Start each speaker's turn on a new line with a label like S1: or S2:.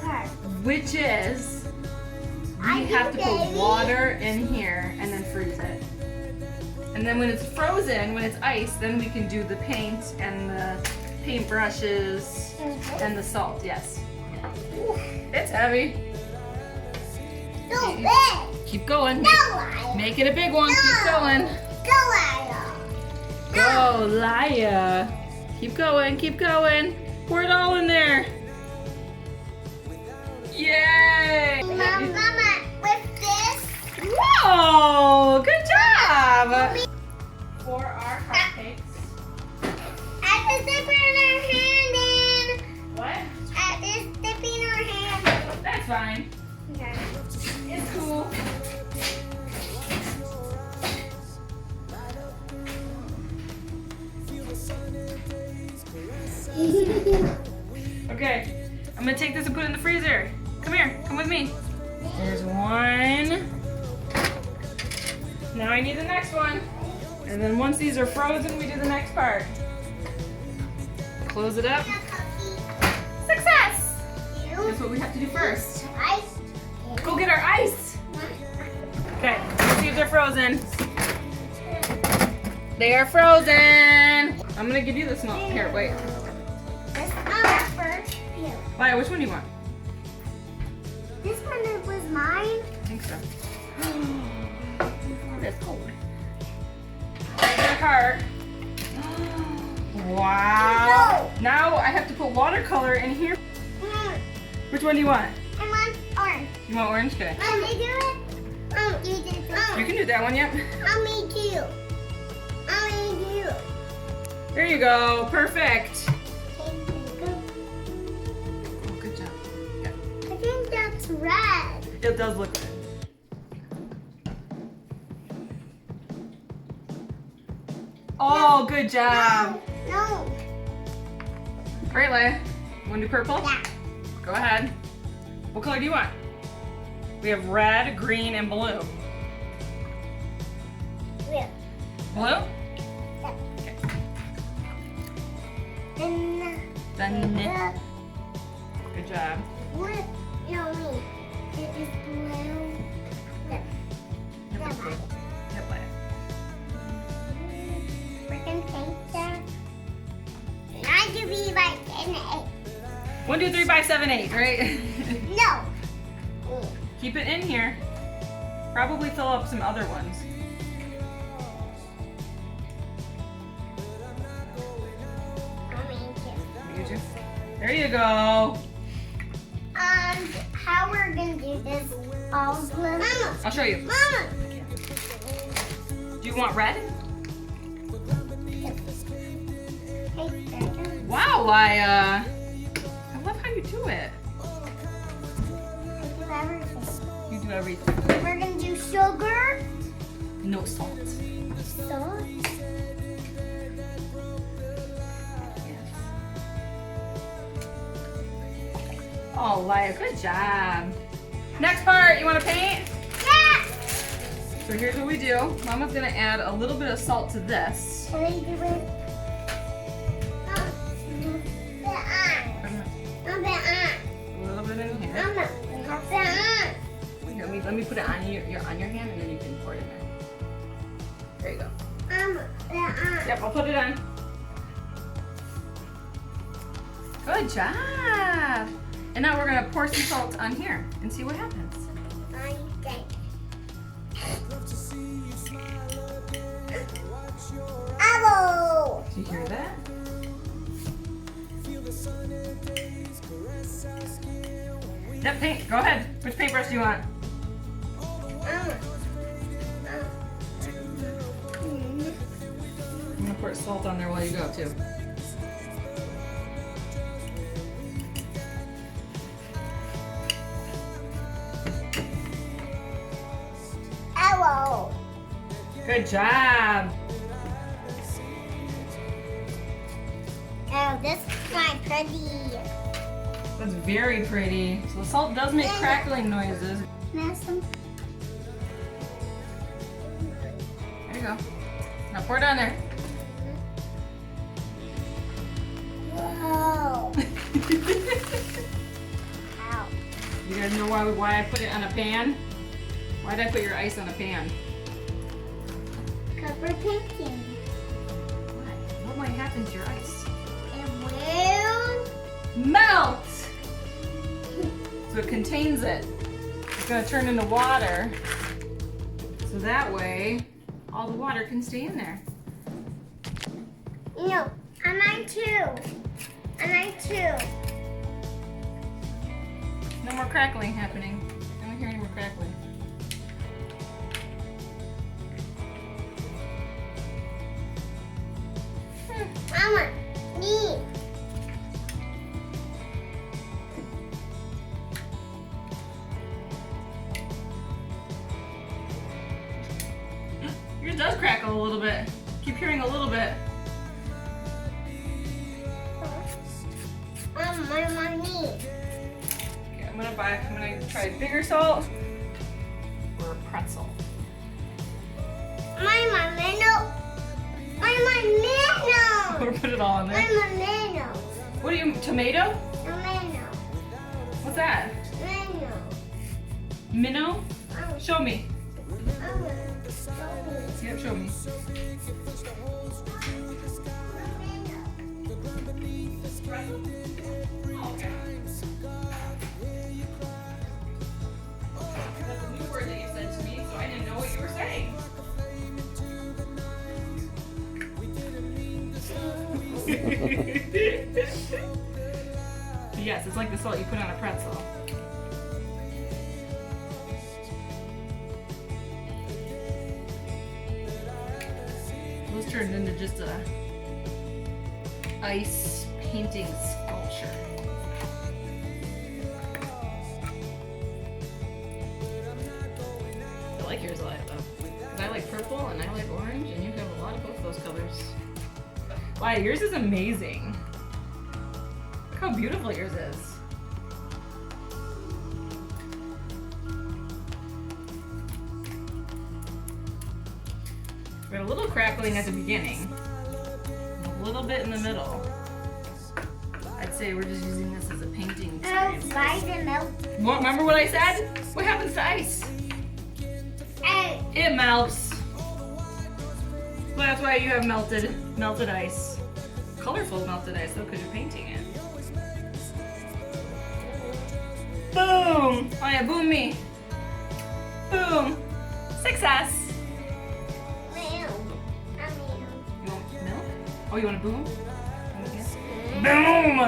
S1: part.
S2: Which is, we have to put water in here and then freeze it. And then when it's frozen, when it's ice, then we can do the paint and the paintbrushes and the salt, yes. It's heavy.
S1: So big.
S2: Keep going.
S1: Go, Laya.
S2: Make it a big one. Keep going.
S1: Go, Laya.
S2: Go, Laya. Keep going, keep going. Pour it all in there. Yay!
S1: Mama, with this.
S2: Whoa! Good job! For our cupcakes.
S1: At the dipping our hand in.
S2: What?
S1: At this dipping our hand.
S2: That's fine.
S1: Okay.
S2: It's cool. Okay, I'm gonna take this and put it in the freezer. Come here, come with me. There's one. Now I need the next one. And then once these are frozen, we do the next part. Close it up. Success! That's what we have to do first.
S1: Ice.
S2: Go get our ice. Okay, let's see if they're frozen. They are frozen. I'm gonna give you this one. Here, wait.
S1: This first. Here.
S2: Maya, which one do you want?
S1: This one was mine.
S2: I think so. That's cold. There's your heart. Wow. Now I have to put watercolor in here. Which one do you want?
S1: I want orange.
S2: You want orange? Okay.
S1: Mom, they do it? You did it.
S2: You can do that one, yep.
S1: Me too. Me too.
S2: There you go. Perfect. Oh, good job. Yeah.
S1: I think that's red.
S2: It does look good. Oh, good job.
S1: No.
S2: All right, Leia. Want to do purple?
S1: Yeah.
S2: Go ahead. What color do you want? We have red, green, and blue.
S1: Yeah.
S2: Blue? Okay. Done. Good job.
S1: What? No, me. It is blue.
S2: Yep, that's good. Yep, Leia.
S1: We're gonna paint that. Not to be like an
S2: 1, 2, 3, 5, 7, 8, right?
S1: 8. No.
S2: Keep it in here. Probably fill up some other ones. You too. There you go.
S1: How we're gonna do this? All blue. Mama.
S2: I'll show you.
S1: Mama.
S2: Do you want red? Wow, Leia. I love how you do it. You do everything.
S1: We're gonna do sugar.
S2: No salt.
S1: Salt.
S2: Yes. Oh, Leia, good job. Next part, you want to paint?
S1: Yeah.
S2: So here's what we do. Mama's gonna add a little bit of salt to this.
S1: Can we do it?
S2: A little bit in here. Here, let me put it on your hand, and then you can pour it in there. There you go. Yep, I'll put it on. Good job. And now we're gonna pour some salt on here and see what happens.
S1: Apple.
S2: Do you hear that? Yep, paint. Go ahead. Which paintbrush do you want? I'm gonna pour salt on there while you go too.
S1: Apple.
S2: Good job.
S1: Oh, this is my pretty.
S2: That's very pretty. So the salt does make crackling noises.
S1: There's some.
S2: There you go. Now pour it on there.
S1: Whoa. Ow.
S2: You guys know why I put it on a pan? Why did I put your ice on a pan?
S1: Cover painting.
S2: Why? What might happen to your ice?
S1: It will.
S2: Melt! So it contains it. It's gonna turn into water. So that way, all the water can stay in there.
S1: No, I might too. I might too.
S2: No more crackling happening. I don't hear any more crackling.
S1: Mama, me.
S2: Yours does crackle a little bit. Keep hearing a little bit.
S1: My knee.
S2: Okay, I'm gonna try bigger salt or a pretzel.
S1: My minnow.
S2: Or put it all in there.
S1: My minnow.
S2: What are you, tomato?
S1: Minnow.
S2: What's that?
S1: Minnow.
S2: Minnow? Show me.
S1: Mama.
S2: Yep, show me. Oh, okay. That's a new word that you said to me, so I didn't know what you were saying. Yes, it's like the salt you put on a pretzel. Those turned into just a ice painting sculpture. I like yours a lot though. Because I like purple and I like orange and you have a lot of both those colors. Wow, yours is amazing. Look how beautiful yours is. We have a little crackling at the beginning, a little bit in the middle. I'd say we're just using this as a painting experience.
S1: Buy the milk.
S2: Remember what I said? What happens to ice?
S1: Hey.
S2: It melts. Well, that's why you have melted ice. Colorful melted ice though, because you're painting it. Boom! Oh yeah, boom me. Boom. Success. You want milk? Oh, you want a boom? Boom!